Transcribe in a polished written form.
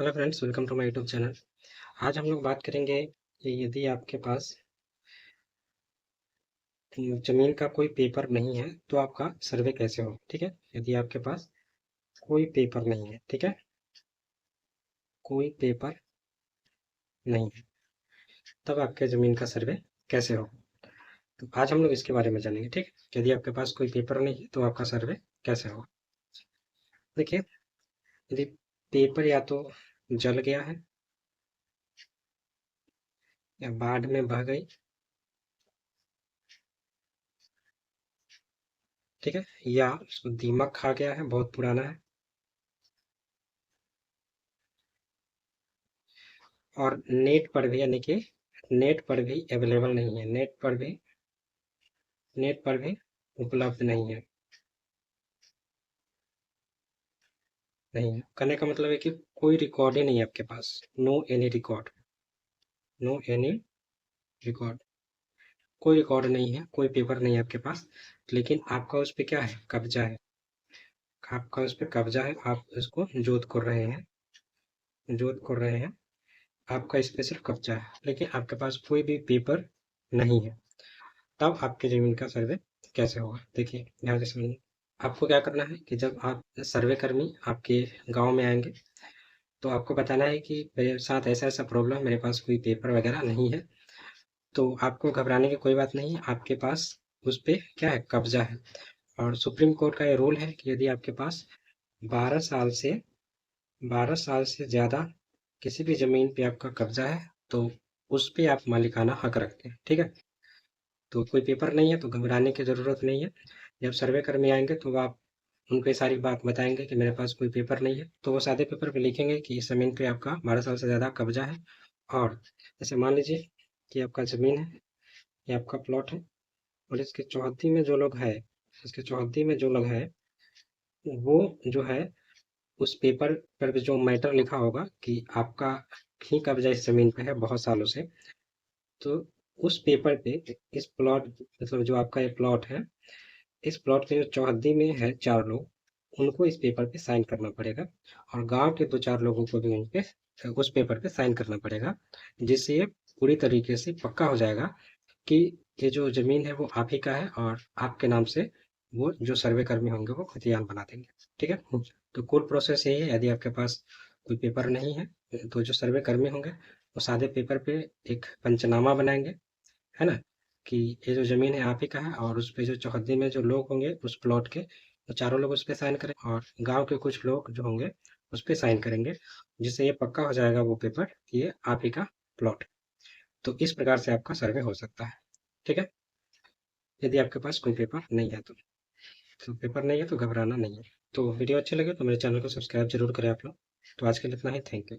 Hello friends, welcome to my YouTube channel. आज हम लोग बात करेंगे कि यदि आपके पास ज़मीन का कोई पेपर नहीं है तो आपका सर्वे कैसे हो। ठीक है, यदि आपके पास कोई पेपर नहीं है, ठीक है, कोई पेपर नहीं है, तब आपके ज़मीन का सर्वे कैसे हो। तो आज हम लोग इसके बारे में जानेंगे। ठीक है, यदि आपके पास कोई पेपर नहीं है तो आपका सर्वे कैसे हो। देखिए, यदि पेपर या तो जल गया है या बाढ़ में बह गई, ठीक है, या उसको दीमक खा गया है, बहुत पुराना है, और नेट पर भी, यानी कि नेट पर भी अवेलेबल नहीं है, नेट पर भी उपलब्ध नहीं है। नहीं है कहने का मतलब है कि कोई रिकॉर्ड ही नहीं है आपके पास। No any record, no any record, कोई रिकॉर्ड नहीं है, कोई पेपर नहीं है आपके पास, लेकिन आपका उस पर क्या है, कब्जा है। आपका उस पर कब्जा है, आप इसको जोत कर रहे हैं, जोत कर रहे हैं, आपका इस पे सिर्फ कब्जा है, लेकिन आपके पास कोई भी पेपर नहीं है। तब आपके जमीन का सर्वे कैसे होगा, देखिए ध्यान से सुनिए। आपको क्या करना है कि जब आप सर्वे कर्मी आपके गांव में आएंगे तो आपको बताना है कि मेरे साथ ऐसा ऐसा प्रॉब्लम है, मेरे पास कोई पेपर वगैरह नहीं है। तो आपको घबराने की कोई बात नहीं है, आपके पास उस पे क्या है, कब्जा है। और सुप्रीम कोर्ट का ये रूल है कि यदि आपके पास 12 साल से 12 साल से ज़्यादा किसी भी ज़मीन पे आपका कब्जा है तो उस पे आप मालिकाना हक रखते हैं। ठीक है, तो कोई पेपर नहीं है तो घबराने की ज़रूरत नहीं है। जब सर्वे कर्मी आएंगे तो आप उनको ये सारी बात बताएंगे कि मेरे पास कोई पेपर नहीं है, तो वो सादे पेपर पे लिखेंगे कि इस ज़मीन पे आपका 12 साल से ज़्यादा कब्जा है। और जैसे मान लीजिए कि आपका ज़मीन है, ये आपका प्लॉट है, और इसके चौहद्दी में जो लोग हैं, इसके चौहद्दी में जो लोग हैं, वो जो है उस पेपर पर भी जो मैटर लिखा होगा कि आपका ही कब्जा इस ज़मीन पे है बहुत सालों से, तो उस पेपर पे इस प्लॉट, मतलब जो आपका ये प्लॉट है, इस प्लॉट के जो चौहद्दी में है 4 लोग, उनको इस पेपर पे साइन करना पड़ेगा, और गांव के 2-4 लोगों को भी उन पे उस पेपर पे साइन करना पड़ेगा, जिससे ये पूरी तरीके से पक्का हो जाएगा कि ये जो ज़मीन है वो आप ही का है, और आपके नाम से वो जो सर्वे कर्मी होंगे वो खतियान बना देंगे। ठीक है, तो कुल प्रोसेस यही है। यदि आपके पास कोई पेपर नहीं है तो जो सर्वे कर्मी होंगे वो सादे पेपर पे एक पंचनामा बनाएंगे, है ना, कि ये जो ज़मीन है आप ही का है, और उस पे जो चौहद्दी में जो लोग होंगे उस प्लॉट के, वो चारों लोग उस पे साइन करें, और गांव के कुछ लोग जो होंगे उस पे साइन करेंगे, जिससे ये पक्का हो जाएगा वो पेपर कि ये आप ही का प्लॉट है। तो इस प्रकार से आपका सर्वे हो सकता है। ठीक है, यदि आपके पास कोई पेपर नहीं है तो पेपर नहीं है तो घबराना नहीं है। तो वीडियो अच्छे लगे तो मेरे चैनल को सब्सक्राइब जरूर करें आप लोग। तो आज के लिए इतना ही, थैंक यू।